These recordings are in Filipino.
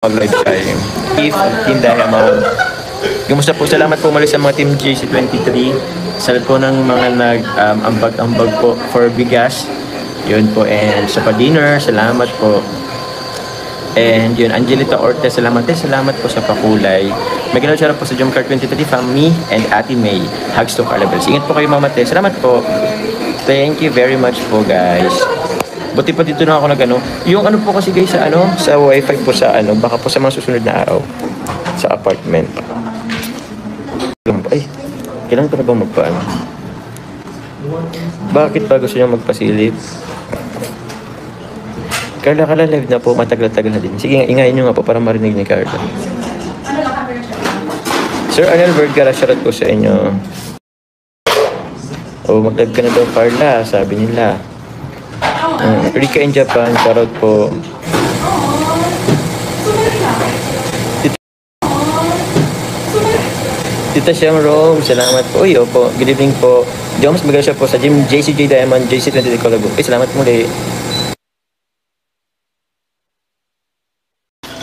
mag-live tayo. If Team Diamond. Kumusta po? Salamat po muli sa mga Team JC23. Salamat po ng mga nag-ambag-ambag po for bigas. Yun po. And sa pa-dinner, salamat po. And yun, Angelita Orte, salamat din. Salamat po sa pakulay. May gano'n siya po sa Jumcar 23 family and Ate May. Hugs to Carla Bells. Ingat po kayo, Mama Te. Salamat po. Thank you very much po, guys. Buti pa dito na ako nag yung ano po kasi guys sa wifi po sa baka po sa mga susunod na araw sa apartment. Ay, kailangan ko na bang magpaano? Bakit ba gusto niyo magpasilip? Carla, live na po, matagal-tagal na din. Sige, ingayin niyo nga po para marinig ni Carla. Sir Arnel Vergara, shoutout po sa inyo. Oh, mag-live ka na daw, Carla, sabi nila. Rika in Japan, shoutout po. Tita Siyam Rome, salamat po. Uy, opo, good evening po. Joms, magaling siya po sa Gym JCJ Diamond, JC23 Collabo. Salamat muli.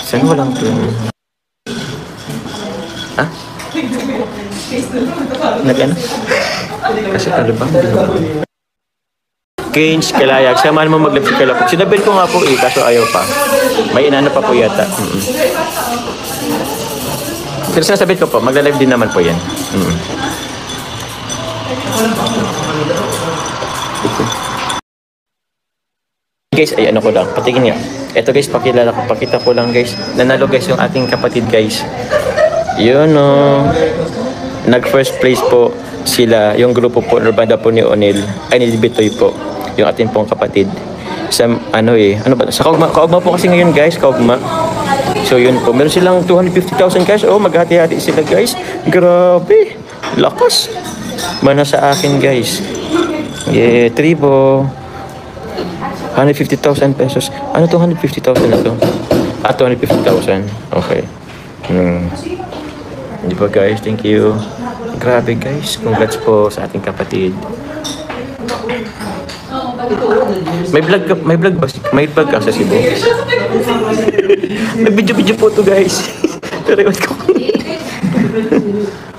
Saan walang to? Ha? Nag-ano? Kasi ano ba? Gains, Kalayag. Samahan mo mag-live si Kalapog. Sinabihin ko nga po kaso ayaw pa. May inano pa po yata. Pero sinasabihin ko po, magla-live din naman po yan. Guys, ay ano ko lang, patingin nga. Ito guys, pakita ko lang guys. Nanalo guys yung ating kapatid guys. Yun nag first place po sila, yung grupo po, banda po ni Onil, ay ni Bitoy po. Yung ating pong kapatid. Sa sa Kaugma po kasi ngayon guys, Kaugma. So yun po, meron silang 250,000 guys. Oh, maghati-hati sila guys. Grabe, lakas. Mana sa akin guys. Yeah, tribo. 150,000 pesos. Ano to 150,000 na to? 250,000. Okay. Di ba guys, thank you. Grabe guys, congrats po sa ating kapatid. May vlog ka sa Cebu. May video po to guys. Pero ko.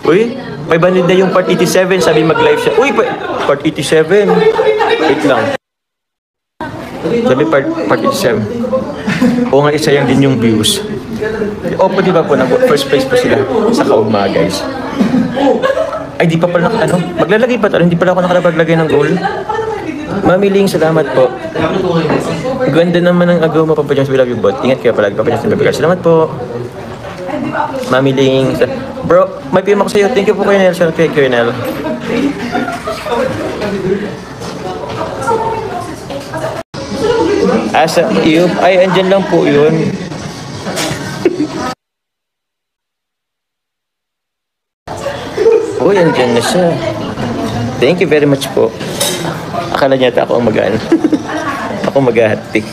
Uy, may banid na yung part 87, sabi mag-live siya. Uy, part 87. Wait lang. Sabi part 87. Oo nga, isayang din yung views. Opo, di ba po, first place po sila sa Kaugma guys. Ay, di pa pala maglalagay pa to. Hindi pala ako nakalaglagay ng goal. Mamiling, salamat po. Ganda naman ang agaw mo, Papa Jones. We love you, bot. Ingat kayo palagi, Papa Jones. Salamat po. Mamiling. Bro, may PM ako sa'yo. Thank you po, Colonel. Salamat kay Colonel. Asa, iyo. Ay, andyan lang po yun. Uy, andyan na siya. Thank you very much po. Akala niya ako ang mag-ano. Ako mag-ahati.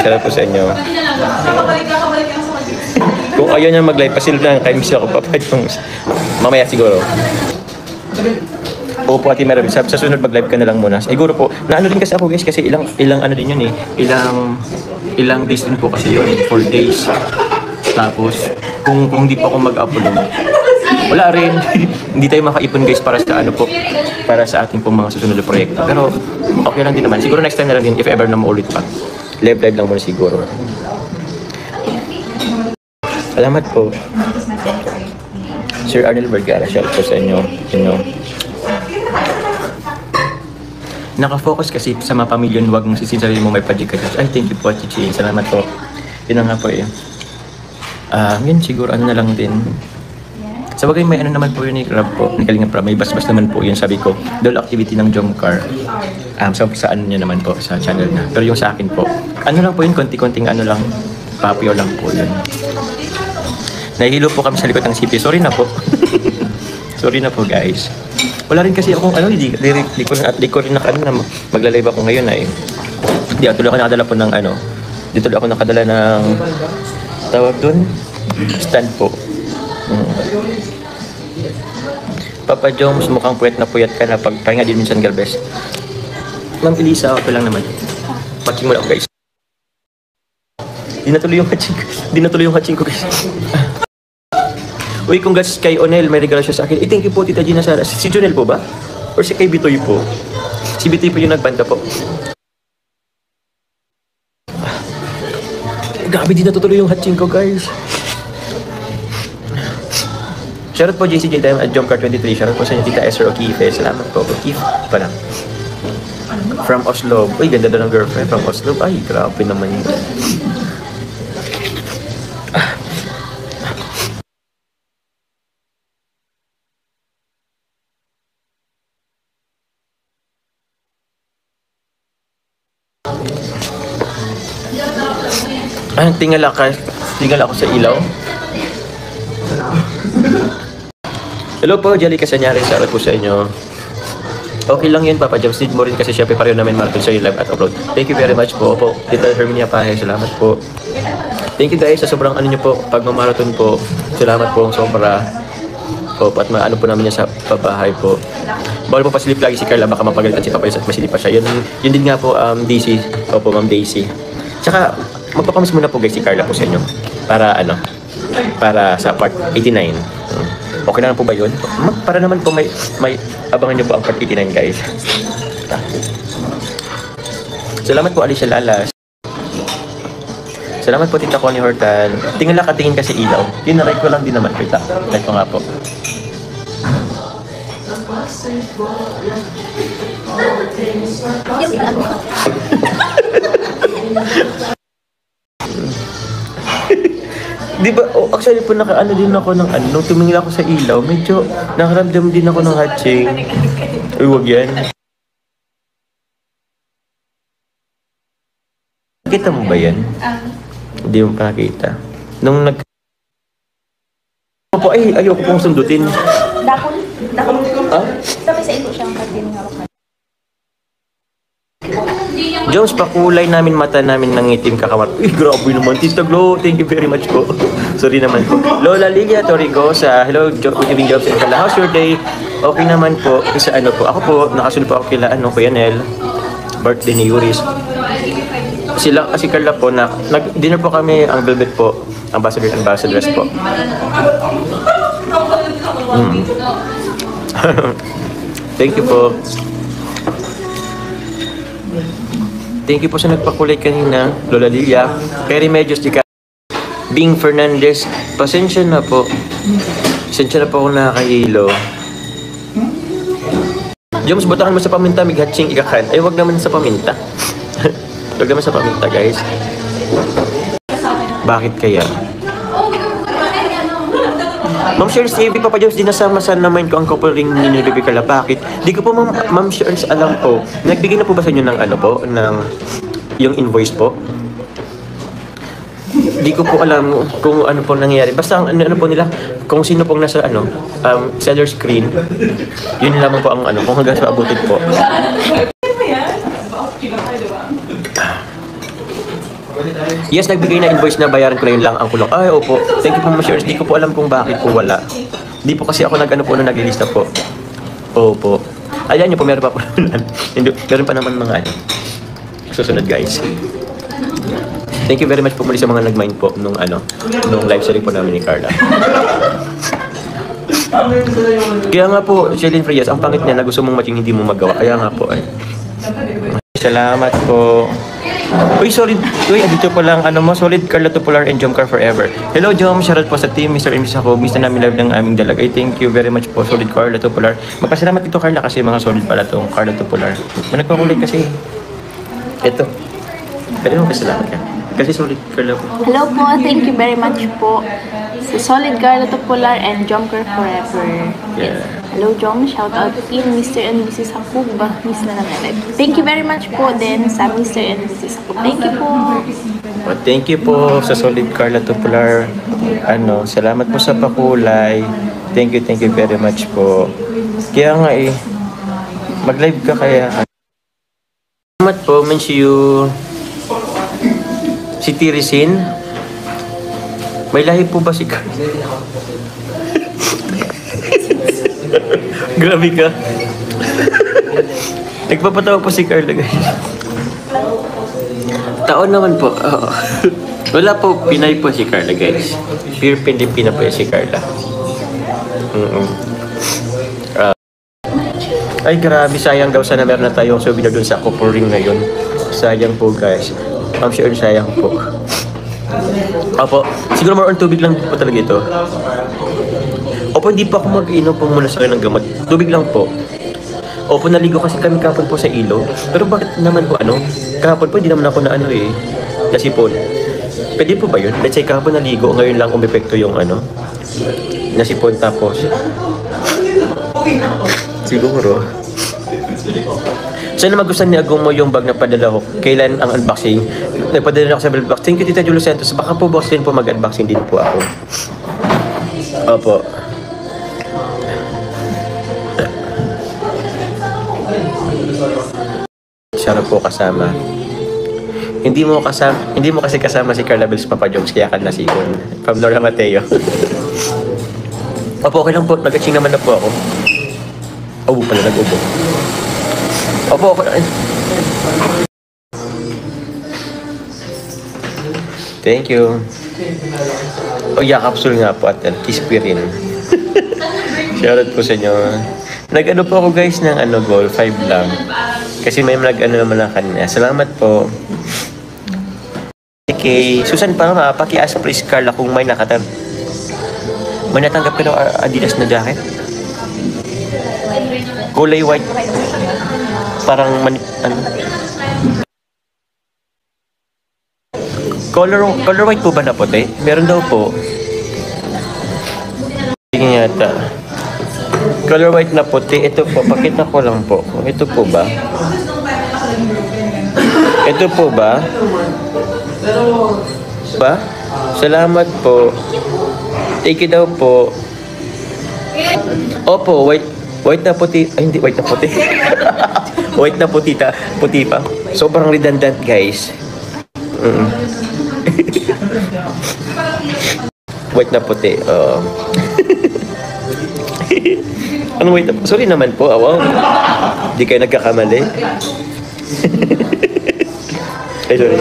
Salamat po sa inyo. Kung ayaw niya mag-live, pasil lang. Kaya miss ako, Papa Jones. Mamaya siguro. Opo, Ate Marabi. Sa sunod mag-live ka na lang muna. Siguro po, naano din kasi ako guys, kasi ilang ano din yun ilang days din po kasi yun. 4 days. Tapos, kung hindi pa ako mag-upload, wala rin. Hindi tayo makaipon guys para sa para sa ating pong mga susunod na proyekto. Pero okay lang din naman. Siguro next time na lang din if ever na maulit pa. Live lang muna siguro. Salamat po. Sir Arnel Vergara, shout out po sa inyo. Nakafocus kasi sa mga pamilya, huwag mong sisisarili mo may project ka. Ay, thank you po, Chichi. Salamat po. Yun nga po yun siguro na lang din. Sa bagay may naman po yun ni Rob po, ni Kalinga Prab, may bas-bas naman po yun, sabi ko, dole activity ng Jomcar. Sa ano niya naman po, sa channel na. Pero yung sa akin po, lang po yun, konti-konting lang, papio lang po yun. Nahihilo po kami sa likod ng CP, sorry na po. Sorry na po guys. Wala rin kasi akong di ko rin na magla-live ako ngayon Di tuloy ako nakadala po ng dito ako nakadala ng tawag dun, stand po. Papa Jones, mukhang puyat ka na pagpahinga din minsan Galvez. Ma'am Elisa, okay lang naman. Patching mo lang guys. Di natuloy yung hatching ko. Di natuloy yung hatching ko, guys. Uy, congrats kay Onel. May regalo siya sa akin. Thank you po, Tita Gina Sara. Si Jonel po ba? Or si kay Bitoy po? Si Bitoy po yung nagbanda po. Grabe, di natutuloy yung hatching ko, guys. Shoutout po JCJ Time at Jomcar 23. Shoutout po sa inyo, Tita Esther O'Keefe. Salamat po. O'Keefe pa lang. From Oslo. Uy, ganda daw ng girlfriend from Oslo. Ay, grabe naman yun. Ay, tingala ako sa ilaw. Hello po, Jelly Casanyari. Shoutout po sa inyo. Okay lang yun, Papa Jobs. Need mo rin kasi syempre pareho namin marathon sa live at upload. Thank you very much po. Tita Herminia Pahe, salamat po. Thank you guys sa sobrang ano nyo po, pagmamarathon po. Salamat po ang sobra. At maano po namin yan sa pabahay po. Bawal po pasilip lagi si Carla, baka mapagalitan si Papa Jobs at masilip pa siya. Yun din nga po, Daisy. Opo, Ma'am Daisy. Tsaka, magpapamis muna po guys si Carla po sa inyo. Para sa part 89. Okay na po ba yun? Para naman po may abangan nyo po ang part 89 guys. Salamat po Alicia Lalas. Salamat po Tita Connie Hortan. Tingin lang katingin kasi ilaw. Tinarek ko lang din naman. Wait lang. Like ko nga po. Di ba, actually po nakaano din ako ng nung tumingin ako sa ilaw, medyo nakaramdam din ako ng hatching. Uy, wag yan. Nakita mo ba yan? Hindi mo pa nakita. Nung ay, ayoko pong sundutin. Dakon? Ha? Sabi sa ito siyang pagdinawak. Jones, pakulay namin mata namin ng itim kakamar. Uy, grabe naman. Tita Glo, thank you very much po. Sorry naman po. Lola Lilia Torrico sa hello, good evening Jobs and Kala. How's your day? Okay naman po. Sa ano po? Ako po, nakasunod po ako kila Kuya Nel. Birthday ni Yuris. Sila, si Carla po, nag-dinner po kami, ang Velvet po. Ambassadress po. Thank you po. Thank you po sa nagpakulay kanina, Lola Lilia. Kay Remedios Dica. Bing Fernandez. Pasensya na po. Pasensya na po ako nakakahilo. Joms, butakan mo sa paminta, may hatching ikakan. Ay, wag naman sa paminta. Wag naman sa paminta, guys. Bakit kaya? Ma'am Shirls, si Papa Jones, di nasama sa naman ko ang couple ring ni Baby Carla. Bakit? Di ko po, Ma'am Shirls, alam po. Nagbigay na po ba sa inyo ng ano po? Ng yung invoice po? Di ko po alam kung ano po nangyayari. Basta ang ano po nila, kung sino pong nasa seller screen, yun lamang po ang kung hanggang sa abutin po. Yes, nagbigay na invoice na bayaran ko na yun lang ang kulong. Ay, opo. Thank you po, Ma'am Shirls. Di ko po alam kung bakit po wala. Di po kasi ako naglilista po. Opo. Ayan nyo po, meron pa po naman. Meron pa naman mga susunod, guys. Thank you very much po muli sa mga nag-mind po nung live sharing po namin ni Carla. Kaya nga po, Shelyn Frias, ang pangit niya na gusto mong matching hindi mo magawa. Kaya nga po ay. Salamat po. Uy, solid. Uy, dito po lang, solid Carla Tupular and Jomcar forever. Hello, Jom. Shoutout po sa team, Mr. and Mrs. Ako. Miss na namin live ng aming dalag. Ay, thank you very much po, solid Carla Tupular. Magpasalamat dito, Carla, kasi mga solid pala itong Carla Tupular. Managpakulit kasi. Ito. Pwede mo pasalamat ka. Kasi solid Carla po. Hello po, thank you very much po. Sa Solid Carla Tupular and Jomcar forever. Yeah. Hello, Jom. Shout out in Mr. and Mrs. Hakug ba? Miss na namin. Thank you very much po din sa Mr. and Mrs. Hakug. Thank you po. Thank you po sa Solid Carla Tupular. Salamat po sa pakulay. Thank you very much po. Kaya nga mag-live ka kaya. Salamat po, Mensiu. Si Tirisin. May lahi po ba si Carla? Grabe ka. Nagpapatawa po si Carla, guys. Taon naman po. Oo. Wala po, Pinay po si Carla, guys. Pure Pilipina po si Carla. Ay, grabe, sayang daw sana meron na tayong souvenir dun sa couple ring ngayon. Sayang po, guys. I'm sure sayang po. Opo, siguro more on tubig lang po talaga ito. Opo, hindi pa ako mag-inom po muna sa ng gamot. Tubig lang po. Opo, naligo kasi kami kapon po sa ilo. Pero bakit naman po kahapon po, hindi naman ako nasipon. Pwede po ba yun? Let's say kahapon naligo, ngayon lang umepekto yung nasipon tapos. Siguro. Sana magustuhan ni Agong mo yung bag na padala ko. Kailan ang unboxing? Nagpadala na ako sa box. Thank you, Tita Julo Santos. Baka po box din po mag-unboxing din po ako. Opo. Sarap po kasama. Hindi mo kasi kasama si Carla Bells Papa Jones kaya ka nasikon. From Nora Mateo. Opo, okay lang po. Nag-aching naman na po ako. Ubo pala, nag-ubo. Opo, okay. Thank you. Oh, yeah, capsule nga po at Kispirin. Shoutout po sa inyo. Nag-ano po ako guys ng goal, 5 lang. Kasi may naman lang kanina. Salamat po. Okay, Susan, parang paki-ask please Carla kung may natanggap ka ng Adidas na jacket. Kulay white. Parang color white po ba na puti? Meron daw po. Tingin yata. Color white na puti. Ito po, pakita ko lang po. Ito po ba? Ito po ba? Ba? Salamat po. Thank you daw po. Opo, white na puti. Ay, hindi white na puti. White na puti pa. Sobrang redundant, guys. White na puti. Anong white na puti? Sorry naman po. Wow. Di kayo nagkakamali. Ay, sorry.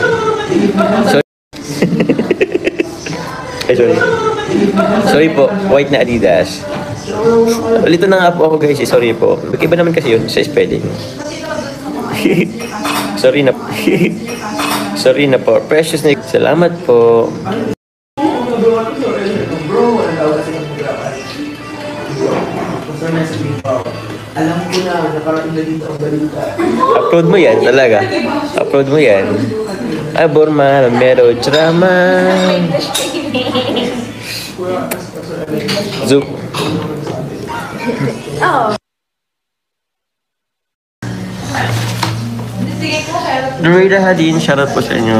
Sorry po. White na Adidas. Lito na nga po ako guys. Sorry po. Iba naman kasi yun sa spelling. Sorry na. Sorry na po. Precious Nick. Salamat po. Alam ko na, nakarating na dito ang balita. Upload mo yan talaga. Upload mo yan. Aborma, mero drama. Zoom. Dorida Hadin, shoutout po sa inyo.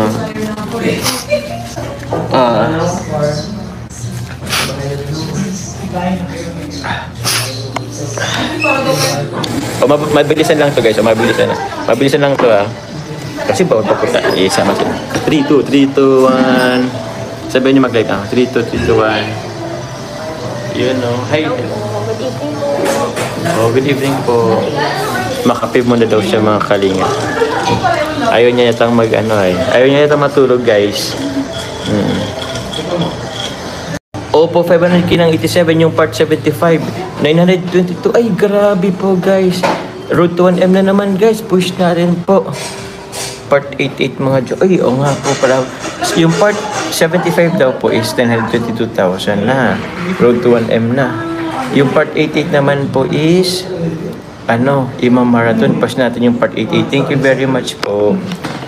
Mabilisan lang to guys. Mabilisan lang to Kasi bawal papunta. Isama sila. 3, 2, 1. Sabihin niyo mag-live 3, 2, 1. You know. Hi. Good evening po. Makapib muna daw siya mga kalinga. Ayaw niya yatang Ayaw niya yatang matulog guys. Oppo 500 kinang 87 yung part 75. 922. Ay grabe po guys. Road to 1M na naman guys. Push na rin po. Part 88 mga jo. Ay oo nga po pala. Yung part 75 daw po is 922,000 na. Road to 1M na. Yung part 88 naman po is Imam Marathon. Pass natin yung part 88. Thank you very much po.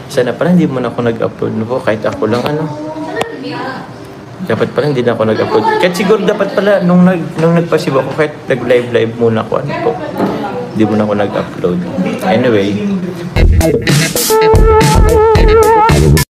Sana pala hindi mo na ako nag-upload po. Kahit ako lang dapat pala hindi na ako nag-upload. Kahit siguro dapat pala nung nagpasibo ako kahit nag-live muna ako po. Hindi mo na ako nag-upload. Anyway.